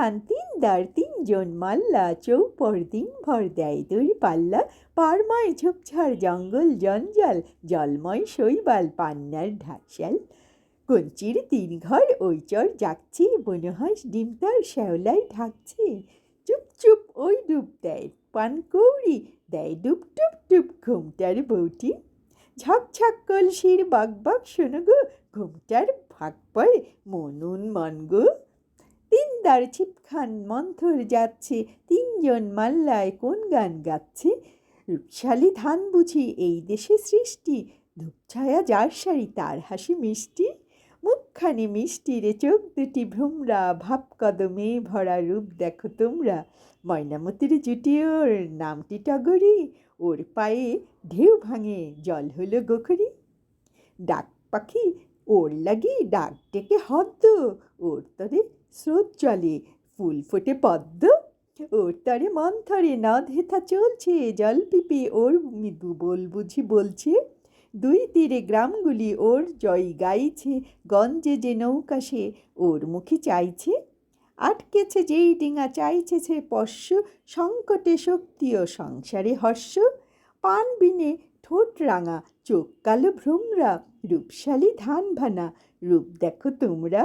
খান তিনদার তিনজন মাল্লা চৌপর দিন ভর দেয় দূর পাল্লা পারময় ঝোপঝাড় জঙ্গল জঞ্জাল জলময় শৈবাল পান্নার ঢাকশাল কঞ্চির তিন ঘর ওই চর জাগছে বনহাঁস ডিমটার শ্যাওলায় ঢাকছে চুপ চুপ ওই ডুব দেয় পান কৌড়ি দেয় ডুব টুপ টুপ ঘুমটার বউটি ঝকঝক কলসির বাক শোনো গো ঘুমটার ভাগ পড়ে মনুন মন গো তিনদার ছিপখান মন্থর যাচ্ছে তিনজন মাল্লায় কোন গান গাচ্ছে রূপশালী ধান বুঝি এই দেশে সৃষ্টি ধূপছায়া যার শাড়ি তার হাসি মিষ্টি মুখখানি মিষ্টি রে চোখ দুটি ভ্রমরা ভাব কদমে ভরা রূপ দেখো তোমরা ময়নামতির জুটি ওর নামটি টগরি ওর পায়ে ঢেউ ভাঙে জল হলো গোখরি ডাক পাখি ওর লাগি ডাক ডেকে হদ্দ ওর তরে স্রোত চলে ফুল ফোটে পদ্ম ওর তরে মন্থরে নদ হেথা চলছে জল পিপে ওর বল বুঝি বলছে দুই তীরে গ্রামগুলি ওর জয় গাইছে গঞ্জে যে নৌকা সে ওর মুখে চাইছে আটকেছে যেই ডিঙা চাইছে সে পশ্য সংকটে শক্তি ও সংসারে হর্ষ পান বিনে ঠোঁট রাঙা চোখ কালো ভ্রমরা রূপশালী ধান ভানা রূপ দেখো তোমরা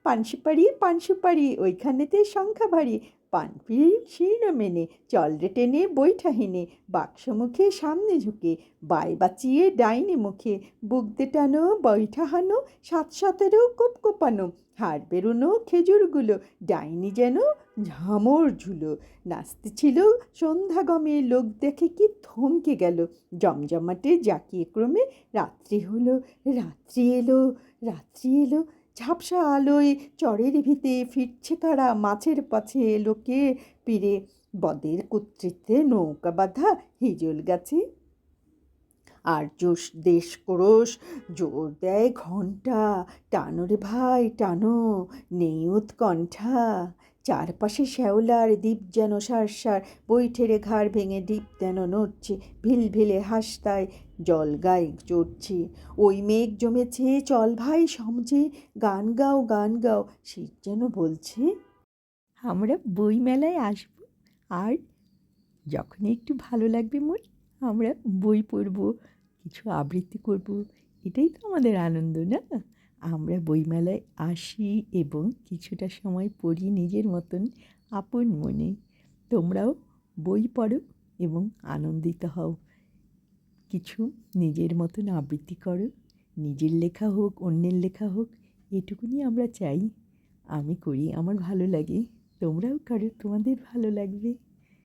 পান সুপারি ওইখানেতে সংখ্যা ভারী পান পিড়ি শীর্ণ মেনে চল রে টেনে বৈঠা হেনে বাক্স মুখে সামনে ঝুঁকে বাই বাঁচিয়ে ডাইনে মুখে বুক দে টানো বৈঠা হানো 7-17 কোপ কোপানো হাড় বেরোনো খেজুরগুলো ডাইনি যেন ঝামর ঝুলো নাচতে ছিল সন্ধ্যাগমে লোক দেখে কি থমকে গেল জমজমাটে জাকিয়ে ক্রমে রাত্রি এলো ঝাপসা আলোয় চরের ভিতে ফিরছে কারা মাছের পাছে লোকে পিড়ে বদের কর্তৃত্বে নৌকা বাঁধা হিজল গাছে আর জোশ দেশ ক্রোশ জোর দেয় ঘণ্টা টানো রে ভাই টানো নেই উৎকণ্ঠা চারপাশে শ্যাওলার দ্বীপ যেন সারসার বৈঠেরে ঘাড় ভেঙে দ্বীপ যেন নড়ছে ভিলভিলে হাসতায় জল গায়ে চড়ছে ওই মেঘ জমেছে চল ভাই সমঝে গান গাও সে যেন বলছে আমরা বইমেলায় আসবো আর যখন একটু ভালো লাগবে মন আমরা বই পড়ব কিছু আবৃত্তি করব এটাই তো আমাদের আনন্দ না আমরা বইমেলায় আসি এবং কিছুটা সময় পড়ি নিজের মতন আপন মনে তোমরাও বই পড়ো এবং আনন্দিত হও কিছু নিজের মতন আবৃত্তি করো নিজের লেখা হোক অন্যের লেখা হোক এটুকুনি আমরা চাই আমি করি আমার ভালো লাগে তোমরাও করো তোমাদের ভালো লাগবে